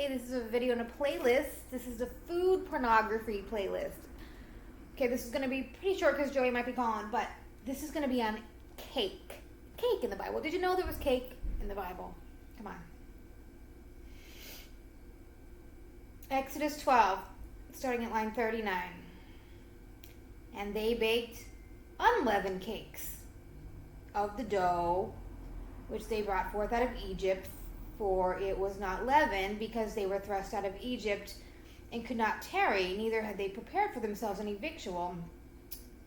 Okay, this is a video in a playlist. This is a food pornography playlist. Okay, this is going to be pretty short because Joey might be gone, but this is going to be on cake. Cake in the Bible. Did you know there was cake in the Bible? Come on. Exodus 12, starting at line 39. And they baked unleavened cakes of the dough, which they brought forth out of Egypt, for it was not leavened, because they were thrust out of Egypt and could not tarry, neither had they prepared for themselves any victual.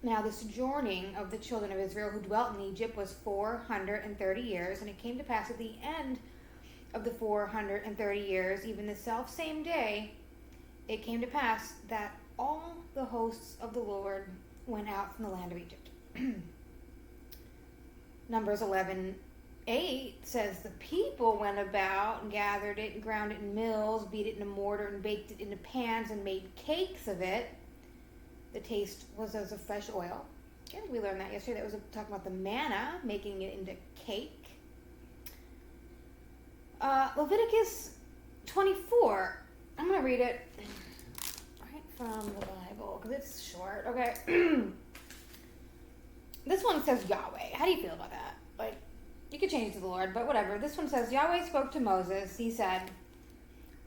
Now the sojourning of the children of Israel who dwelt in Egypt was 430 years, and it came to pass at the end of the 430 years, even the self same day, it came to pass that all the hosts of the Lord went out from the land of Egypt. Numbers 11:8 says, the people went about and gathered it and ground it in mills, beat it in a mortar and baked it into pans and made cakes of it. The taste was as of fresh oil. Okay, we learned that yesterday. That was talking about the manna, making it into cake. Leviticus 24. I'm going to read it right from the Bible because it's short. Okay. This one says Yahweh. How do you feel about that? Like, you could change it to the Lord, but whatever. This one says, Yahweh spoke to Moses. He said,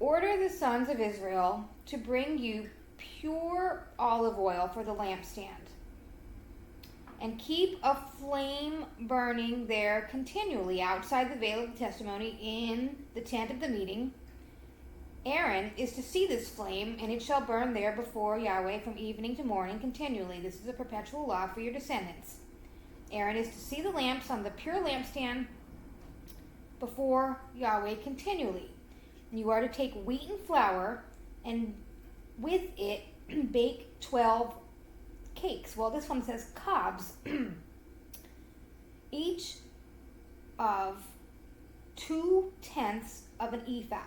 order the sons of Israel to bring you pure olive oil for the lampstand, and keep a flame burning there continually outside the veil of the testimony in the tent of the meeting. Aaron is to see this flame, and it shall burn there before Yahweh from evening to morning continually. This is a perpetual law for your descendants. Aaron is to see the lamps on the pure lampstand before Yahweh continually. And you are to take wheat and flour, and with it bake 12 cakes. Well, this one says cobs, each of 2/10 of an ephah.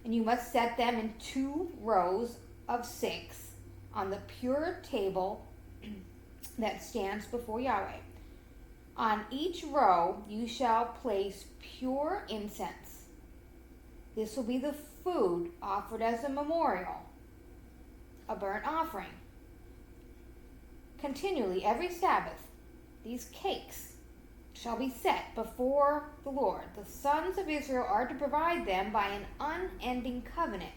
And you must set them in 2 rows of 6 on the pure table that stands before Yahweh. On each row you shall place pure incense. This will be the food offered as a memorial, a burnt offering. Continually, every Sabbath, these cakes shall be set before the Lord. The sons of Israel are to provide them by an unending covenant.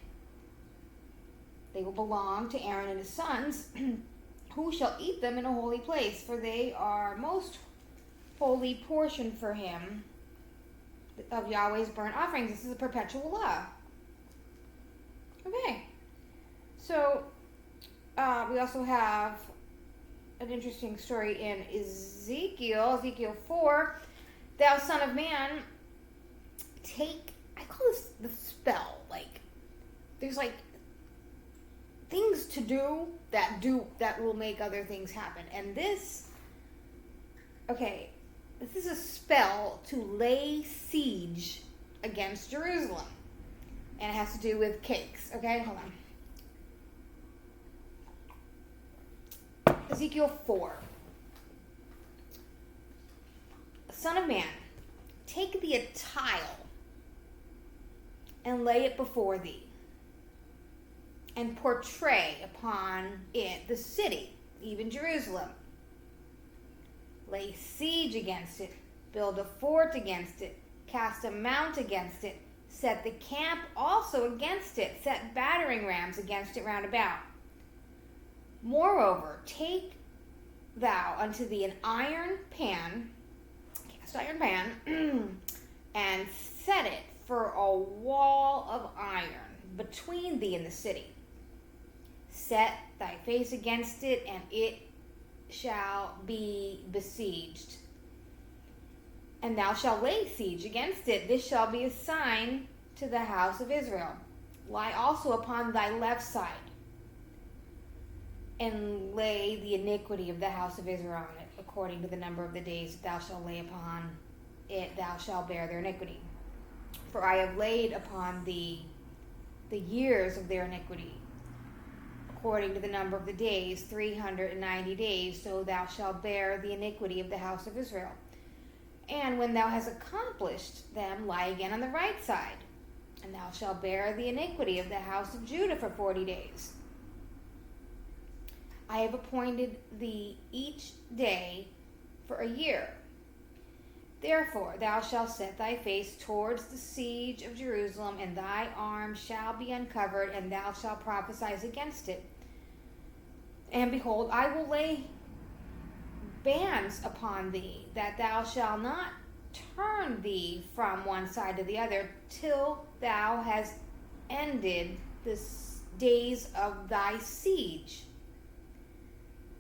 They will belong to Aaron and his sons, who shall eat them in a holy place, for they are most holy portion for him of Yahweh's burnt offerings. This is a perpetual law. Okay. So, we also have an interesting story in Ezekiel 4. Thou son of man, I call this the spell. Like, there's like things to do that will make other things happen. And this is a spell to lay siege against Jerusalem. And it has to do with cakes. Okay, hold on. Ezekiel 4. Son of man, take thee a tile and lay it before thee, and portray upon it the city, even Jerusalem. Lay siege against it, build a fort against it, cast a mount against it, set the camp also against it, set battering rams against it round about. Moreover, take thou unto thee an iron pan, cast iron pan, and set it for a wall of iron between thee and the city. Set thy face against it, and it shall be besieged. And thou shalt lay siege against it. This shall be a sign to the house of Israel. Lie also upon thy left side, and lay the iniquity of the house of Israel on it, according to the number of the days thou shalt lay upon it, thou shalt bear their iniquity. For I have laid upon thee the years of their iniquity, according to the number of the days, 390 days, so thou shalt bear the iniquity of the house of Israel. And when thou hast accomplished them, lie again on the right side, And thou shalt bear the iniquity of the house of Judah for 40 days. I have appointed thee each day for a year. Therefore thou shalt set thy face towards the siege of Jerusalem, and thy arm shall be uncovered, and thou shalt prophesy against it. And behold, I will lay bands upon thee, that thou shalt not turn thee from one side to the other, till thou hast ended the days of thy siege.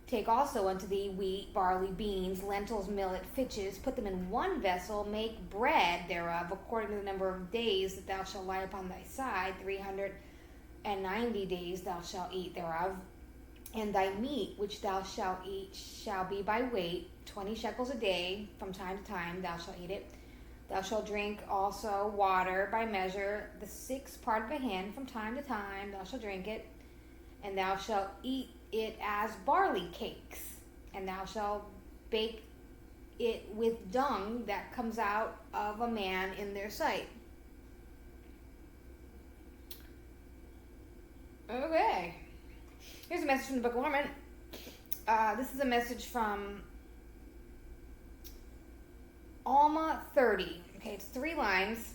Take also unto thee wheat, barley, beans, lentils, millet, fitches, put them in one vessel, make bread thereof, according to the number of days that thou shalt lie upon thy side. 390 days thou shalt eat thereof. And thy meat which thou shalt eat shall be by weight, 20 shekels a day, from time to time thou shalt eat it. Thou shalt drink also water by measure, the 6th part of a hin, from time to time thou shalt drink it. And thou shalt eat it as barley cakes, and thou shalt bake it with dung that comes out of a man in their sight. Okay. Here's a message from the Book of Mormon. This is a message from Alma 30. Okay, it's 3 lines.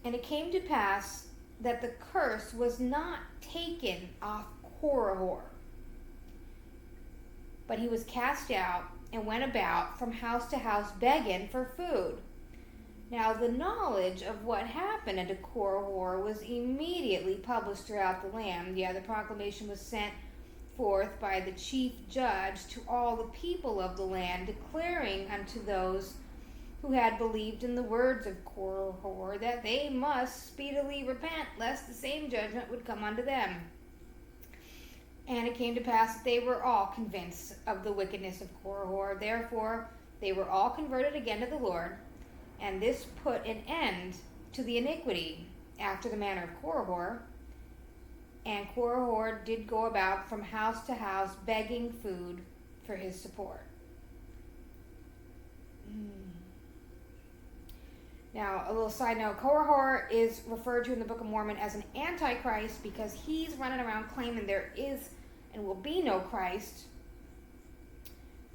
And it came to pass that the curse was not taken off Korihor, but he was cast out and went about from house to house begging for food. Now the knowledge of what happened unto Korihor was immediately published throughout the land. The proclamation was sent forth by the chief judge to all the people of the land, declaring unto those who had believed in the words of Korihor that they must speedily repent, lest the same judgment would come unto them. And it came to pass that they were all convinced of the wickedness of Korihor. Therefore they were all converted again to the Lord, and this put an end to the iniquity after the manner of Korihor. And Korihor did go about from house to house begging food for his support. Now, a little side note, Korihor is referred to in the Book of Mormon as an antichrist because he's running around claiming there is and will be no Christ.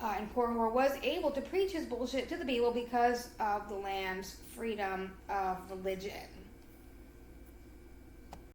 And Korihor was able to preach his bullshit to the people because of the land's freedom of religion.